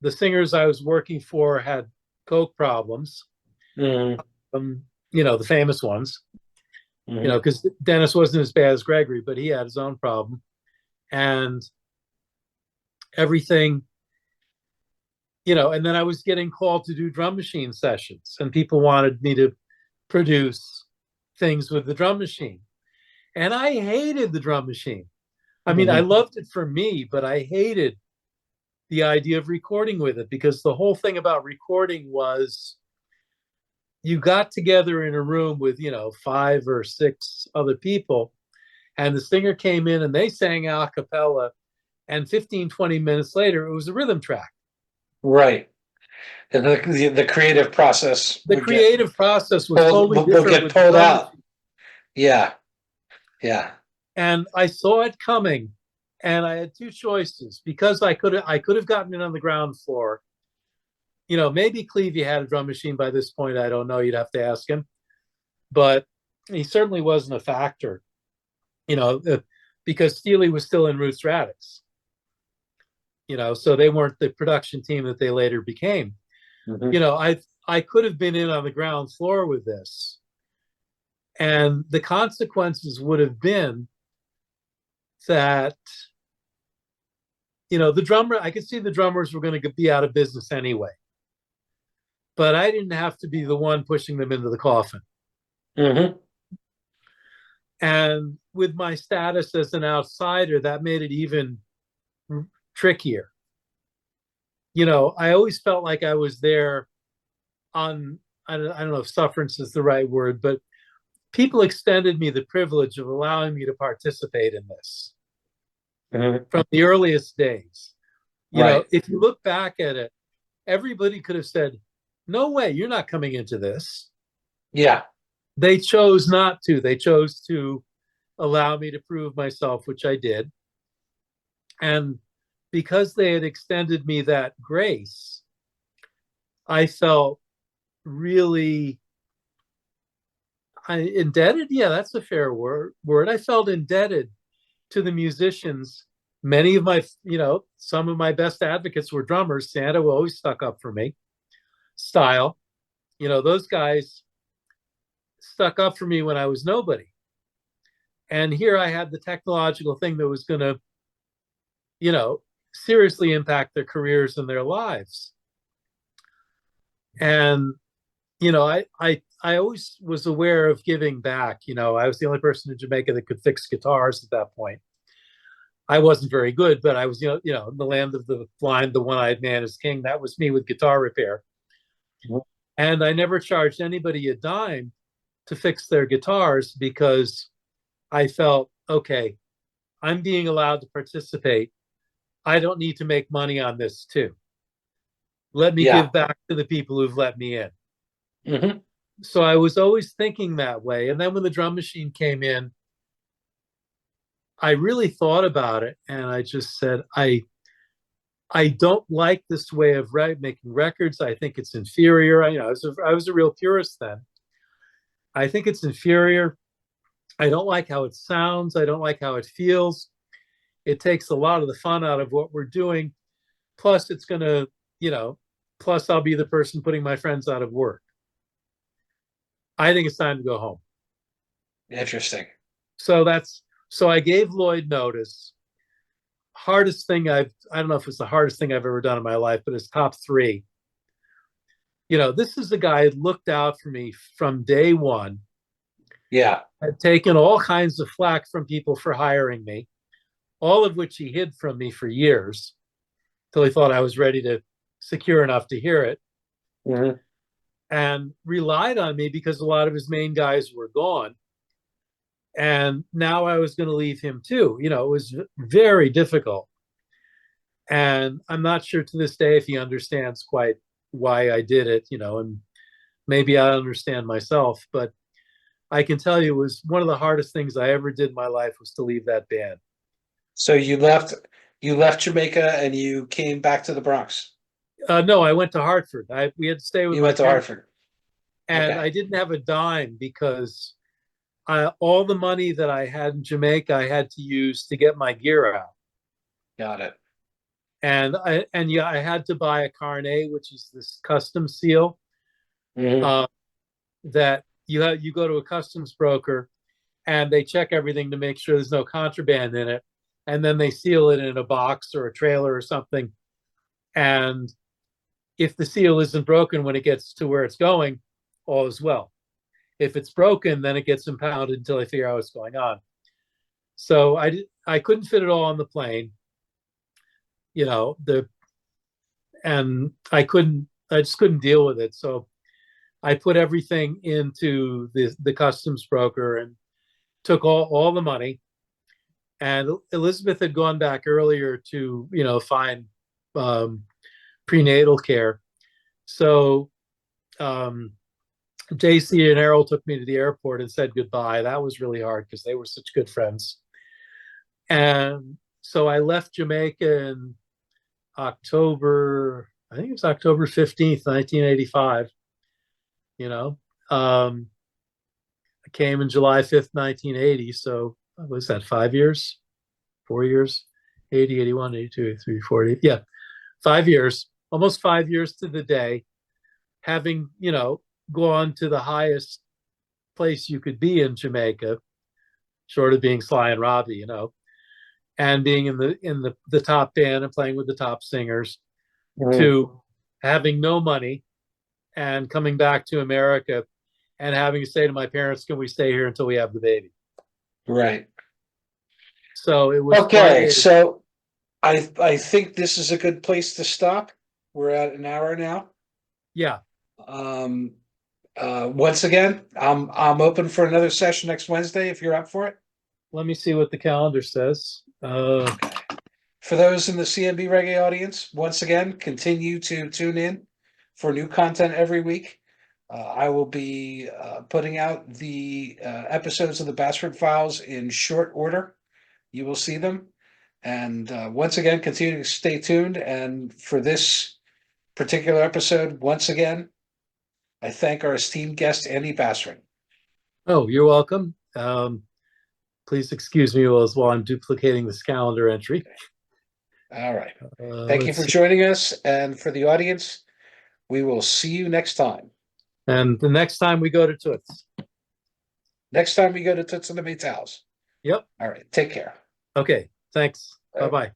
The singers I was working for had coke problems. Mm-hmm. The famous ones. Because Dennis wasn't as bad as Gregory, but he had his own problem, and everything. and then I was getting called to do drum machine sessions, and people wanted me to produce things with the drum machine. And I hated the drum machine. I mean, I Mhm. loved it for me, but I hated the idea of recording with it, because the whole thing about recording was you got together in a room with, 5 or 6 other people, and the singer came in and they sang a cappella, and 15, 20 minutes later, it was a rhythm track. Right. And the creative process The creative process was pulled, totally will different get with the pulled drum out. machine. Yeah. Yeah. And I saw it coming, and I had two choices, because I could have gotten it on the ground floor. Maybe Clevey had a drum machine by this point. I don't know. You'd have to ask him, but he certainly wasn't a factor. You know, uh, because Steely was still in Roots Radix. So they weren't the production team that they later became. Mhm. I could have been in on the ground floor with this, and the consequences would have been that the drummer. I could see the drummers were going to be out of business anyway, but I didn't have to be the one pushing them into the coffin. Mhm. And with my status as an outsider, that made it even trickier. I always felt like I was there on, I don't know if sufferance is the right word, but people extended me the privilege of allowing me to participate in this Mhm. from the earliest days. Right. If you look back at it, everybody could have said, no way, you're not coming into this. Yeah. They chose not to. They chose to allow me to prove myself, which I did. And because they had extended me that grace, I felt really indebted. Yeah, that's a fair word. I felt indebted to the musicians. Many of my, some of my best advocates were drummers. Santa always stuck up for me. Style, those guys stuck up for me when I was nobody. And here I had the technological thing that was going to, you know, seriously impact their careers and their lives. And I always was aware of giving back. I was the only person in Jamaica that could fix guitars at that point. I wasn't very good, but I was, in the land of the blind, the one-eyed man is king. That was me with guitar repair. Mhm. And I never charged anybody a dime to fix their guitars, because I felt, okay, I'm being allowed to participate. I don't need to make money on this too. Let me Yeah. give back to the people who've let me in. Mhm. So I was always thinking that way. And then when the drum machine came in, I really thought about it, and I just said, I don't like this way of making records. I think it's inferior. I was a real purist then. I think it's inferior. I don't like how it sounds. I don't like how it feels. It takes a lot of the fun out of what we're doing. Plus, it's going to, you know, plus I'll be the person putting my friends out of work. I think it's time to go home. Interesting. So I gave Lloyd notice. Hardest thing I don't know if it's the hardest thing I've ever done in my life, but it's top three. This is the guy who looked out for me from day one, Yeah. had taken all kinds of flack from people for hiring me, all of which he hid from me for years till he thought I was ready to secure enough to hear it, Mhm. and relied on me because a lot of his main guys were gone. And now I was going to leave him too. It was very difficult. And I'm not sure to this day if he understands quite why I did it, and maybe I understand myself, but I can tell you it was one of the hardest things I ever did in my life, was to leave that band. So you left Jamaica and you came back to the Bronx. No, I went to Hartford. We had to stay with You my went to parents, Hartford. and Okay. I didn't have a dime, because all the money that I had in Jamaica, I had to use to get my gear out. Got it. And yeah, I had to buy a carnet, which is this custom seal, Mhm. uh, that you go to a customs broker, and they check everything to make sure there's no contraband in it, and then they seal it in a box or a trailer or something. And if the seal isn't broken when it gets to where it's going, all is well. If it's broken, then it gets impounded until I figure out what's going on. So I couldn't fit it all on the plane, and I just couldn't deal with it. So I put everything into the customs broker and took all the money. And Elizabeth had gone back earlier to, find prenatal care. So JC and Errol took me to the airport and said goodbye. That was really hard because they were such good friends. And so I left Jamaica in I think it was October 15th, 1985. I came in July 5th, 1980. So what was that, 5 years, 4 years, 80, 81, 82, 83, 40. Yeah, 5 years, almost 5 years to the day, having, gone to the highest place you could be in Jamaica, short of being Sly and Robbie, and being in the top band and playing with the top singers, to having no money and coming back to America and having to say to my parents, can we stay here until we have the baby? Right. So it was Okay, so I think this is a good place to stop. We're at an hour now. Yeah. Once again, I'm open for another session next Wednesday if you're up for it. Let me see what the calendar says. Okay. For those in the CMB Reggae audience, once again, continue to tune in for new content every week. I will be putting out the episodes of the Bassford Files in short order. You will see them. And once again, continue to stay tuned. And for this particular episode, once again, I thank our esteemed guest, Andy Bassford. Oh, you're welcome. Please excuse me while I'm duplicating this calendar entry. All right. Thank you for joining us. And for the audience, we will see you next time. And the next time we go to Toots. Next time we go to Toots and the Maytals. Yep. All right. Take care. Okay. Thanks. Bye-bye.